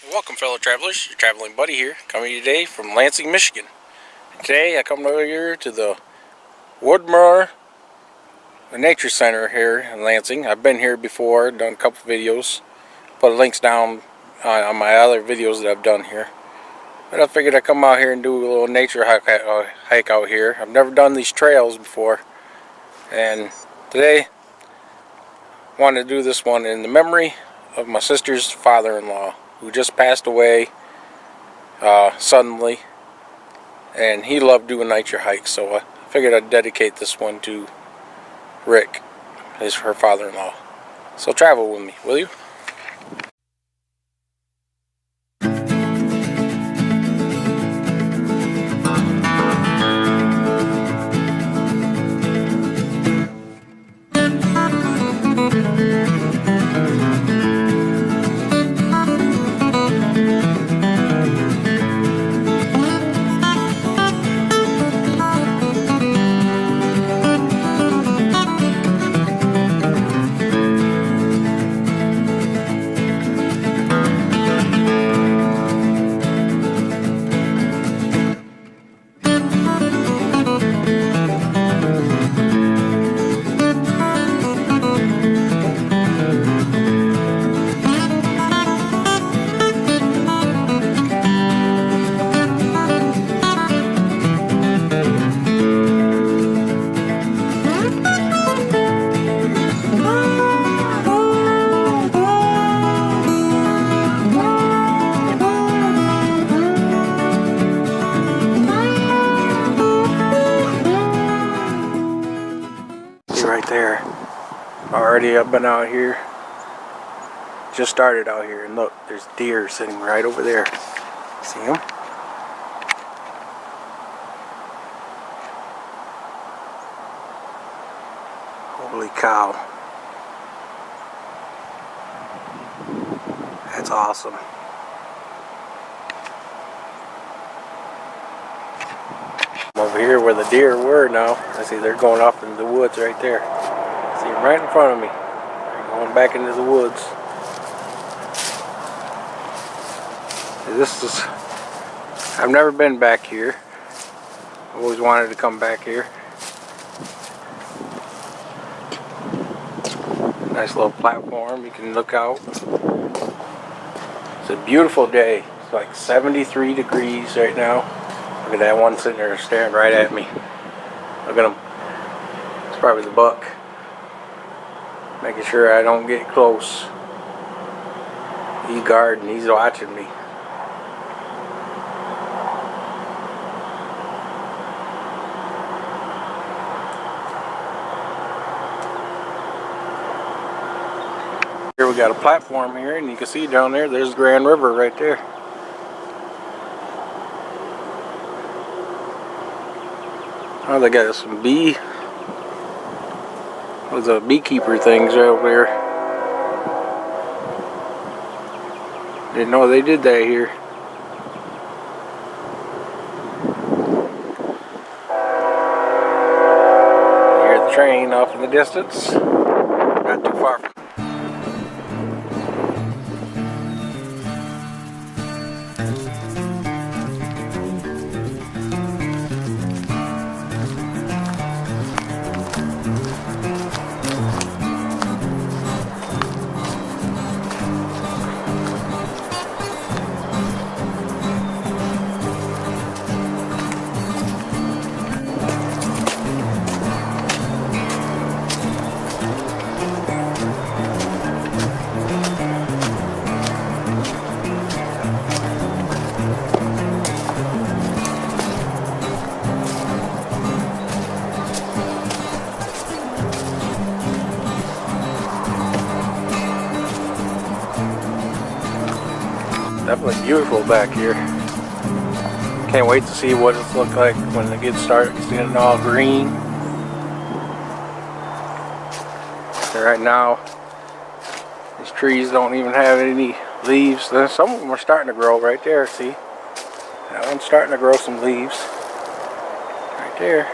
Welcome, fellow travelers. Your traveling buddy here, coming to you today from Lansing, Michigan. Today I come over here to the Woldumar Nature Center here in Lansing. I've been here before, done a couple videos. Put links down on my other videos that I've done here. But I figured I'd come out here and do a little nature hike out here. I've never done these trails before, and today I wanted to do this one in the memory of my sister's father-in-law, who just passed away suddenly, and he loved doing nature hikes, so I figured I'd dedicate this one to Rick, her father-in-law. So travel with me, will you? Right there. Already I've been out here. Just started out here, and look, there's deer sitting right over there. See them? Holy cow. That's awesome. I'm over here where the deer were now. I see they're going off into the woods right there. See them right in front of me. They're going back into the woods. I've never been back here. I've always wanted to come back here. Nice little platform, you can look out. It's a beautiful day. It's like 73 degrees right now. Look at that one sitting there staring right at me. Look at him. It's probably the buck. Making sure I don't get close. He's guarding, he's watching me. Here we got a platform here, and you can see down there, there's the Grand River right there. Oh, they got some those beekeeper things right over there. Didn't know they did that here. You hear the train off in the distance. Not too far from. Definitely beautiful back here. Can't wait to see what it's look like when it gets started getting all green. And right now, these trees don't even have any leaves. Some of them are starting to grow right there, see? That one's starting to grow some leaves. Right there.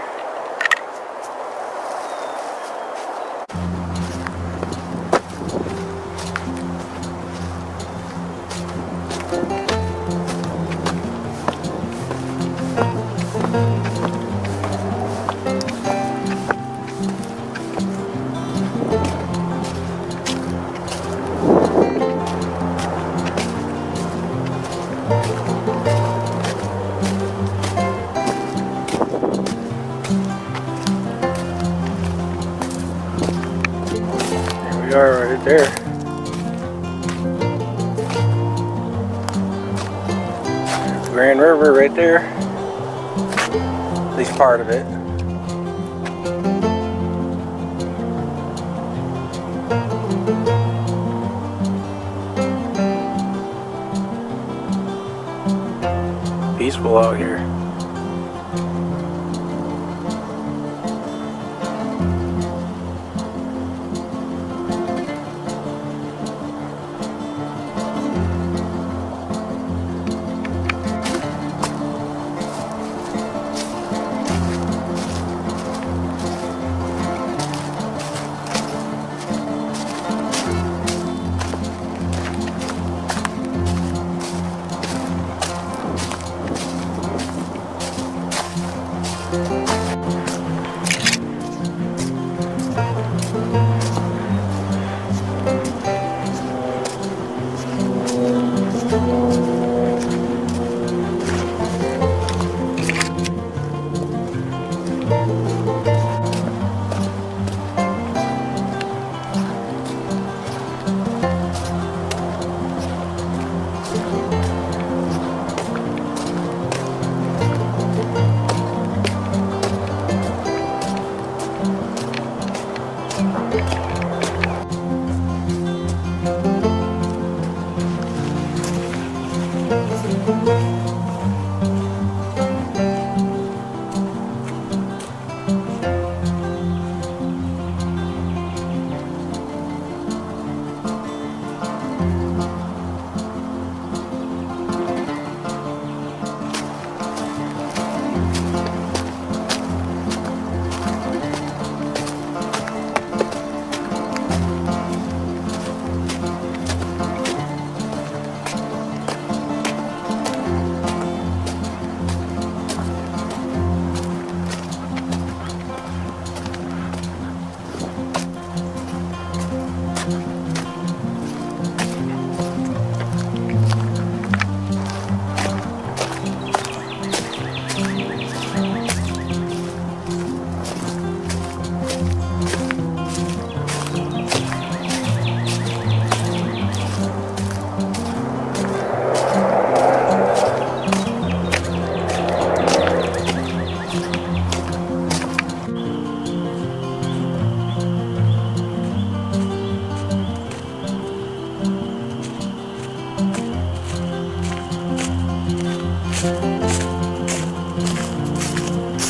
We are right there. Grand River right there. At least part of it. Peaceful out here.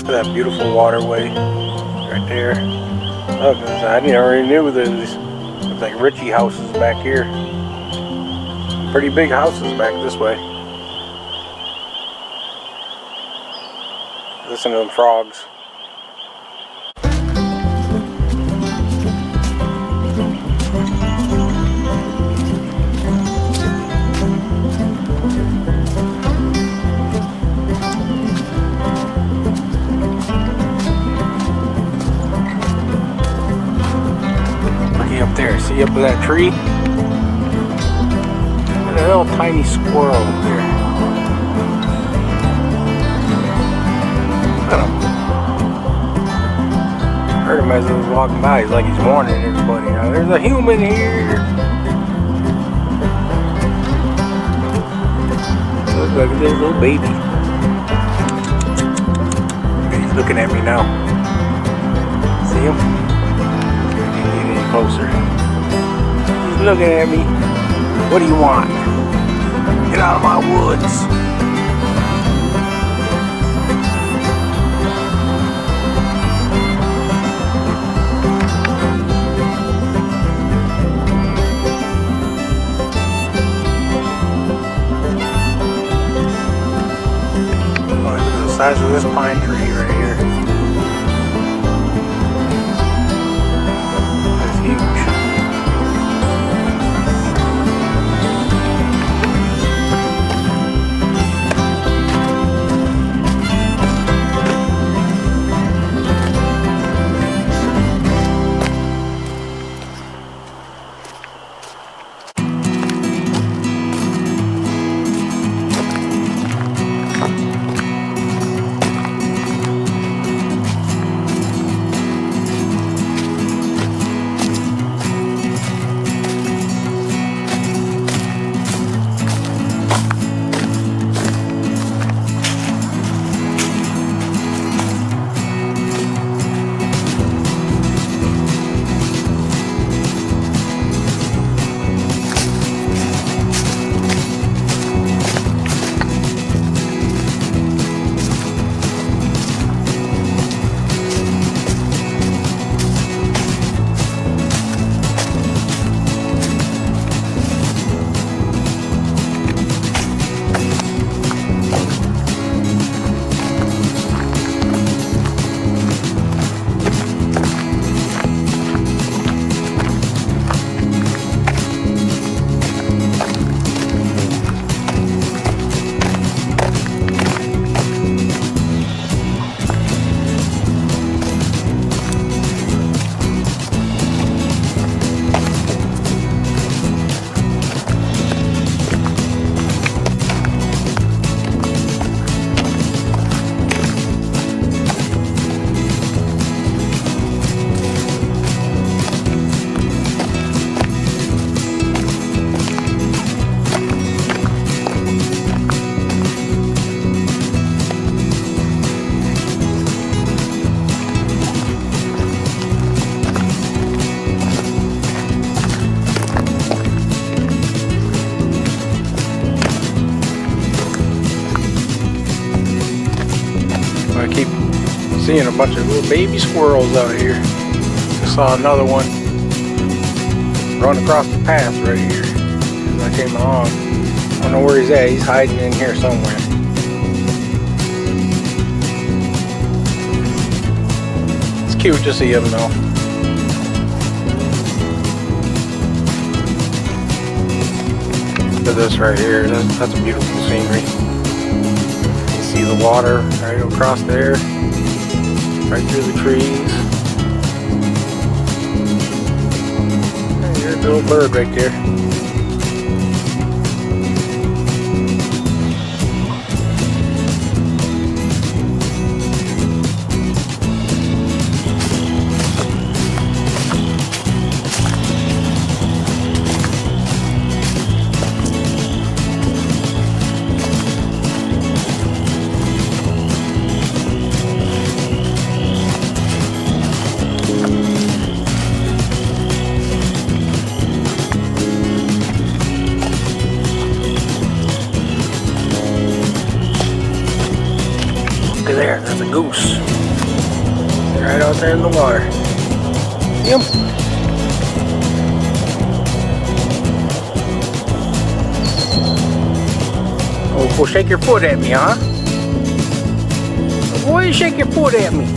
That beautiful waterway right there. Oh, I already knew there's like Ritchie houses back here. Pretty big houses back this way. Listen to them frogs. Up there, see up in that tree? Look at a little tiny squirrel up there. Look at him. Heard him as I was walking by. He's like he's warning everybody. Now, there's a human here. Looks like a little baby. He's looking at me now. See him? Closer. He's looking at me. What do you want? Get out of my woods. Look at the size of this pine tree right here. seeing a bunch of little baby squirrels out here. Just saw another one run across the path right here as I came along. I don't know where he's at. He's hiding in here somewhere. It's cute to see him though. Look at this right here. That's a beautiful scenery. You see the water right across there, right through the trees. And there's a little bird right there. Look at there, there's a goose. Right out there in the water. Yep. Oh, well, shake your foot at me, huh? Boy, shake your foot at me.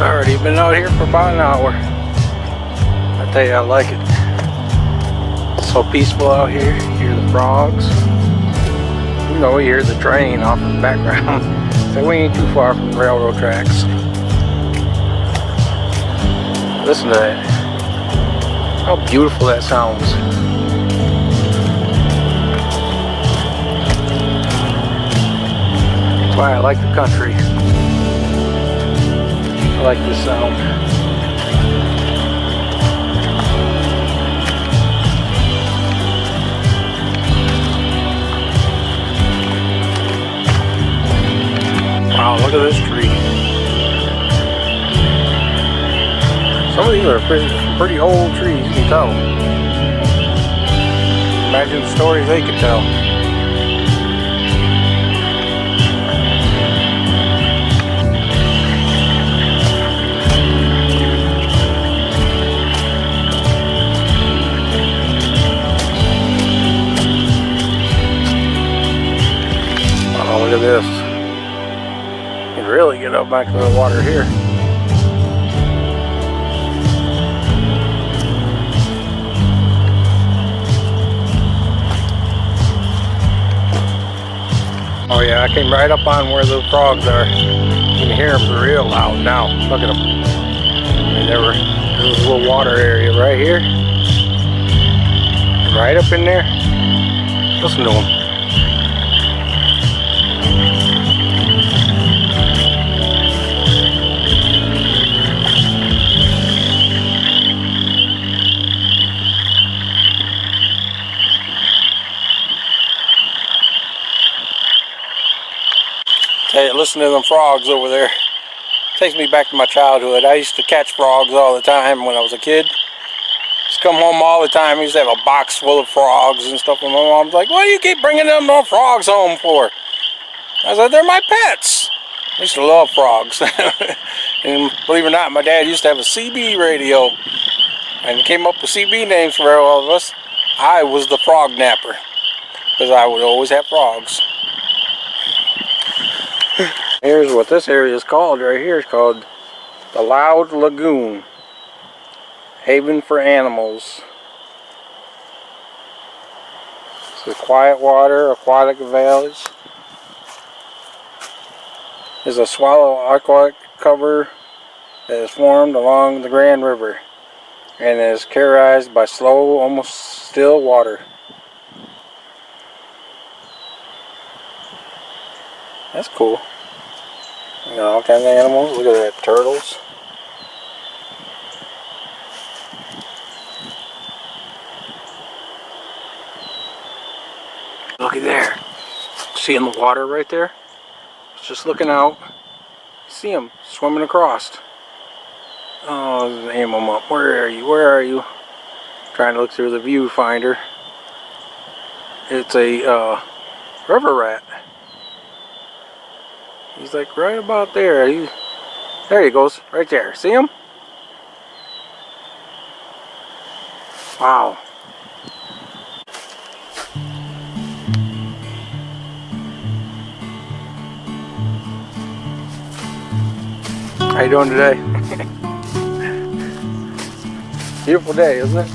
Already been out here for about an hour. I tell you, I like it. It's so peaceful out here. You hear the frogs. You know, you hear the train off in the background. So we ain't too far from the railroad tracks. Listen to that. How beautiful that sounds. That's why I like the country. I like this sound. Wow, look at this tree. Some of these are pretty old trees, you can tell. Imagine the stories they could tell. Look at this. You can really get up back to the water here. Oh yeah, I came right up on where the frogs are. You can hear them real loud now. Look at them. I mean, there's a little water area right here. Right up in there. Listen to them. Hey, listen to them frogs over there. Takes me back to my childhood. I used to catch frogs all the time when I was a kid. Just come home all the time. I used to have a box full of frogs and stuff. And my mom's like, "What do you keep bringing them frogs home for?" I said, "They're my pets." I used to love frogs. And believe it or not, my dad used to have a CB radio and came up with CB names for all of us. I was the frog napper because I would always have frogs. Here's what this area is called right here. It's called the Loud Lagoon. Haven for animals. It's a quiet water, aquatic valleys. There's a swallow aquatic cover that is formed along the Grand River and is characterized by slow, almost still water. That's cool. You got all kinds of animals. Look at that, turtles. looky there. Seeing the water right there? Just looking out. See him swimming across. Oh, aim him up. Where are you? Where are you? Trying to look through the viewfinder. It's a river rat. He's like right about there. There he goes, right there. See him? Wow. How you doing today? Beautiful day, isn't it?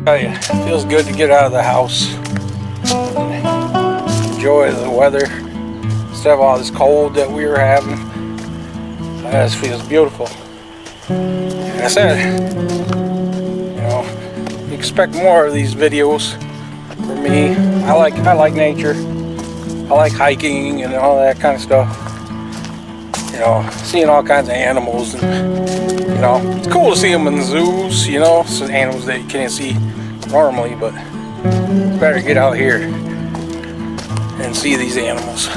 It feels good to get out of the house, enjoy the weather instead of all this cold that we were having. It just feels beautiful. And I said, you know, expect more of these videos from me. I like nature. I like hiking and all that kind of stuff. You know, seeing all kinds of animals, and you know, it's cool to see them in the zoos. You know, some animals that you can't see normally, but it's better to get out here and see these animals.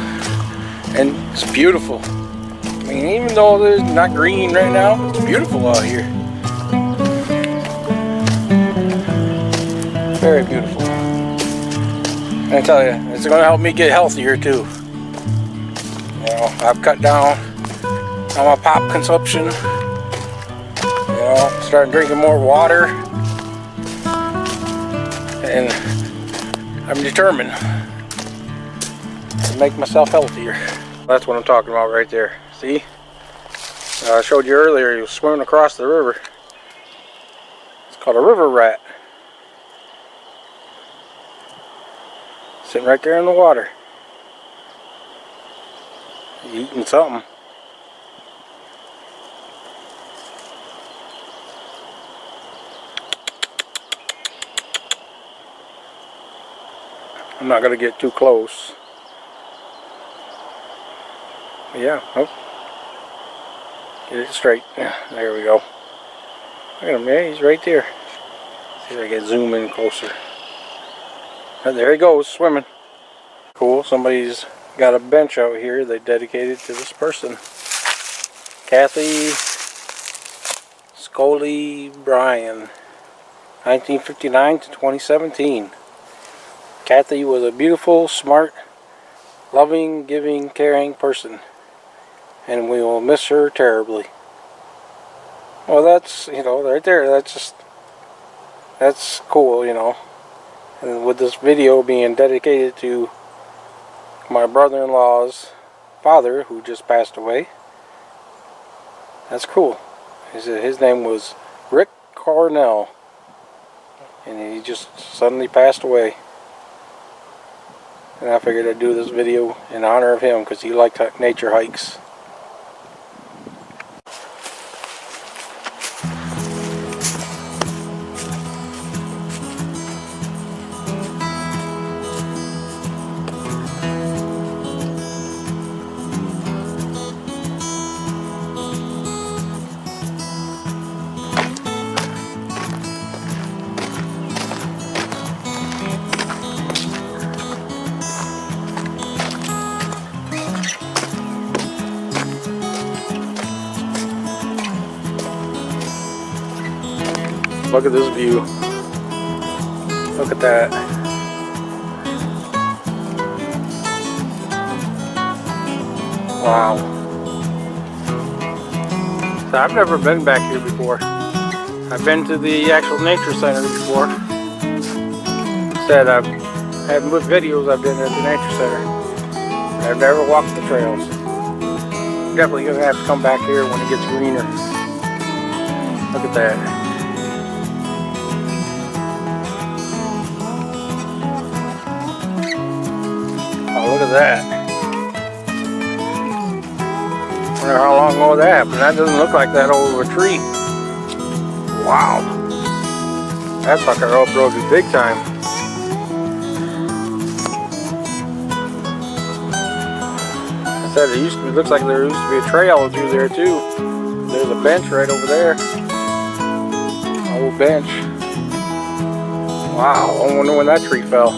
And it's beautiful. I mean, even though it's not green right now, it's beautiful out here. Very beautiful. And I tell you, it's going to help me get healthier too. You know, I've cut down on my pop consumption. You know, starting drinking more water. And I'm determined to make myself healthier. That's what I'm talking about right there. See? I showed you earlier he was swimming across the river. It's called a river rat. Sitting right there in the water. Eating something. I'm not going to get too close. Yeah, oh. Get it straight. Yeah, there we go. Look at him, yeah, he's right there. See if I can zoom in closer. And there he goes, swimming. Cool, somebody's got a bench out here they dedicated to this person. Kathy Scully Bryan, 1959 to 2017. Kathy was a beautiful, smart, loving, giving, caring person, and we will miss her terribly. Well, that's, you know, right there, that's cool, you know. And with this video being dedicated to my brother-in-law's father, who just passed away, that's cool. His name was Rick Cornell, and he just suddenly passed away. And I figured I'd do this video in honor of him because he liked nature hikes. Look at this view. Look at that. Wow. So I've never been back here before. I've been to the actual nature center before. Said I've had videos I've been at the nature center. I've never walked the trails. Definitely gonna have to come back here when it gets greener. Look at that. Oh, look at that. Wonder how long ago that happened. That doesn't look like that old of a tree. Wow. That sucker uprooted big time. I said it looks like there used to be a trail through there too. There's a bench right over there. An old bench. Wow, I wonder when that tree fell.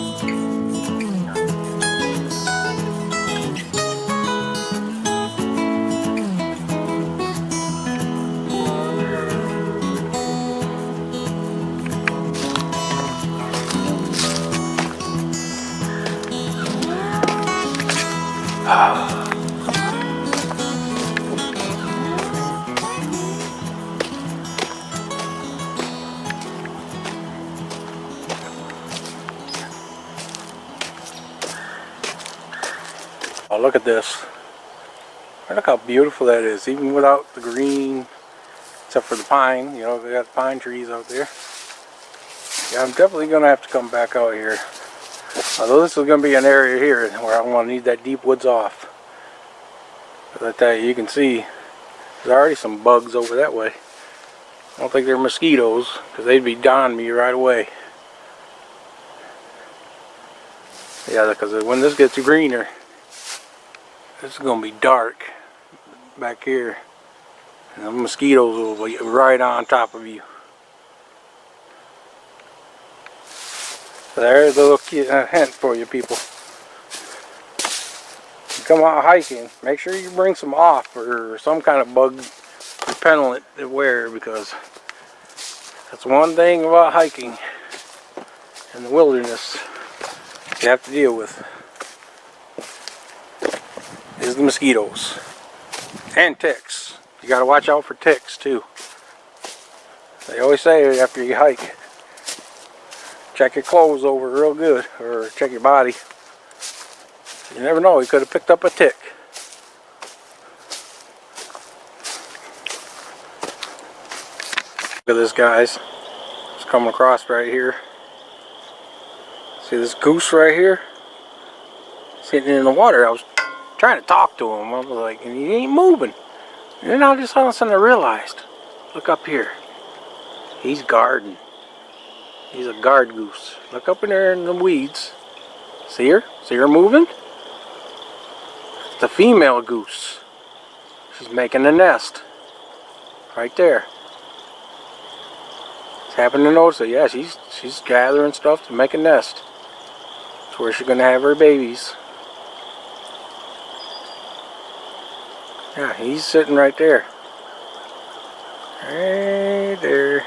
Oh, look at this. Look how beautiful that is, even without the green, except for the pine. You know, they got pine trees out there. Yeah, I'm definitely going to have to come back out here. Although this is going to be an area here where I'm going to need that deep woods off. But I tell you, you can see there's already some bugs over that way. I don't think they're mosquitoes, because they'd be donning me right away. Yeah, because when this gets greener, this is going to be dark back here. And the mosquitoes will be right on top of you. So there's a little hint for you people. You come out hiking, make sure you bring some off or some kind of bug repellent to wear, because that's one thing about hiking in the wilderness you have to deal with. Is the mosquitoes and ticks. You got to watch out for ticks too. They always say after you hike, check your clothes over real good, or check your body. You never know, you could have picked up a tick. Look at this, guys. It's coming across right here. See this goose right here? Sitting in the water. I was trying to talk to him. I was like, and he ain't moving. And then all of a sudden I realized, look up here. He's guarding. He's a guard goose. Look up in there in the weeds. See her? See her moving? It's the female goose. She's making a nest. Right there. Just happened to notice it. Yeah, she's gathering stuff to make a nest. That's where she's gonna have her babies. Yeah, he's sitting right there. Right there.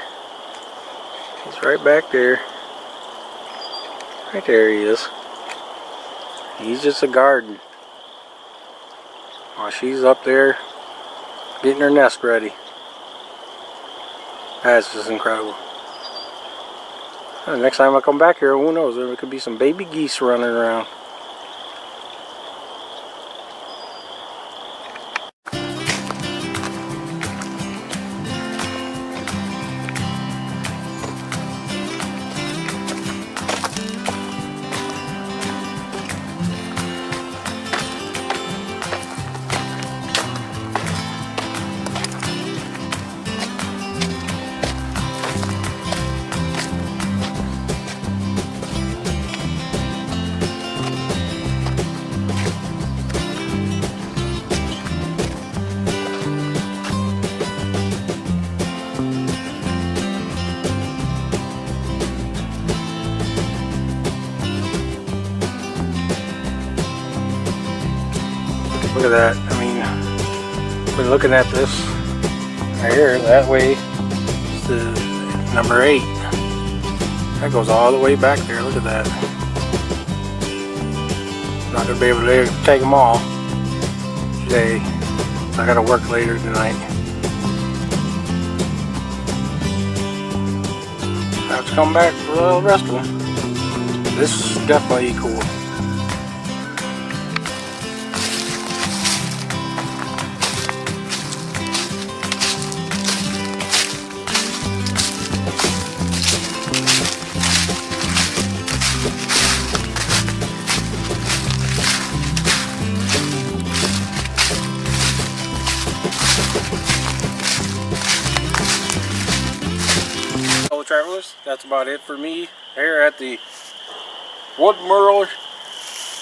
He's right back there. Right there he is. He's just a garden. While she's up there getting her nest ready. That's just incredible. And next time I come back here, who knows, there could be some baby geese running around. Look at that. I mean, we're looking at this right here. That way, it's the number 8. That goes all the way back there. Look at that. Not gonna be able to take them all today. I gotta work later tonight. I have to come back for the rest of them. This is definitely cool. Fellow travelers, that's about it for me here at the Woldumar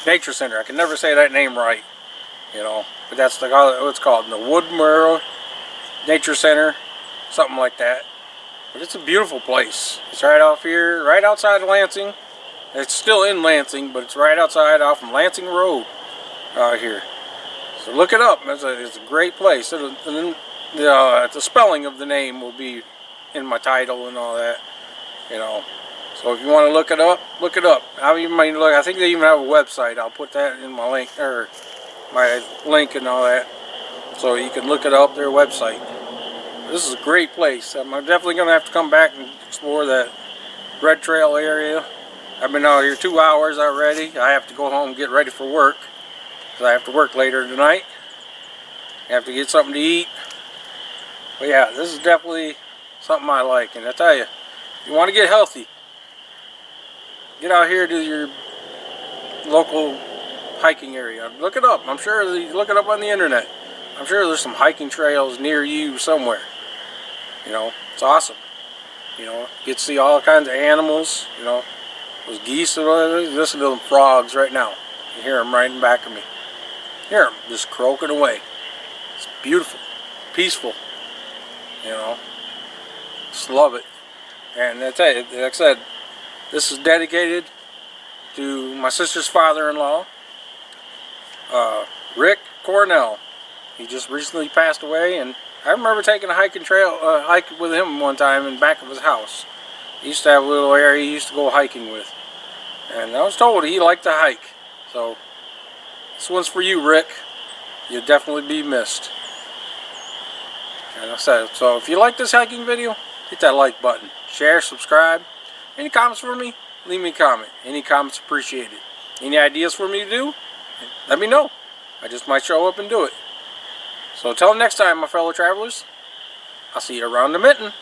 Nature Center. I can never say that name right, you know, but that's what it's called, the Woldumar Nature Center, something like that. But it's a beautiful place. It's right off here, right outside of Lansing. It's still in Lansing, but it's right outside off from Lansing Road out here. So look it up. It's a great place. And then the spelling of the name will be in my title and all that, you know. So if you want to look it up, look it up. I think they even have a website. I'll put that in my link, or my link and all that, so you can look it up, their website. This is a great place. I'm definitely going to have to come back and explore that Red Trail area. I've been out here 2 hours already. I have to go home and get ready for work, because I have to work later tonight. I have to get something to eat. But yeah, this is definitely something I like. And I tell you, if you want to get healthy, get out here to your local hiking area. Look it up. I'm sure you look it up on the internet. I'm sure there's some hiking trails near you somewhere. You know, it's awesome. You know, you get to see all kinds of animals. You know, those geese. Listen to them frogs right now. You hear them right in back of me. Hear them just croaking away. It's beautiful, peaceful. You know, just love it. And I tell you, like I said, this is dedicated to my sister's father-in-law, Rick Cornell. He just recently passed away, and I remember taking a hike with him one time in back of his house. He used to have a little area he used to go hiking with, and I was told he liked to hike. So this one's for you, Rick. You'll definitely be missed. And I said, so if you like this hiking video, hit that like button, share, subscribe. Any comments for me? Leave me a comment. Any comments appreciated. Any ideas for me to do? Let me know. I just might show up and do it. So until next time, my fellow travelers, I'll see you around the mitten.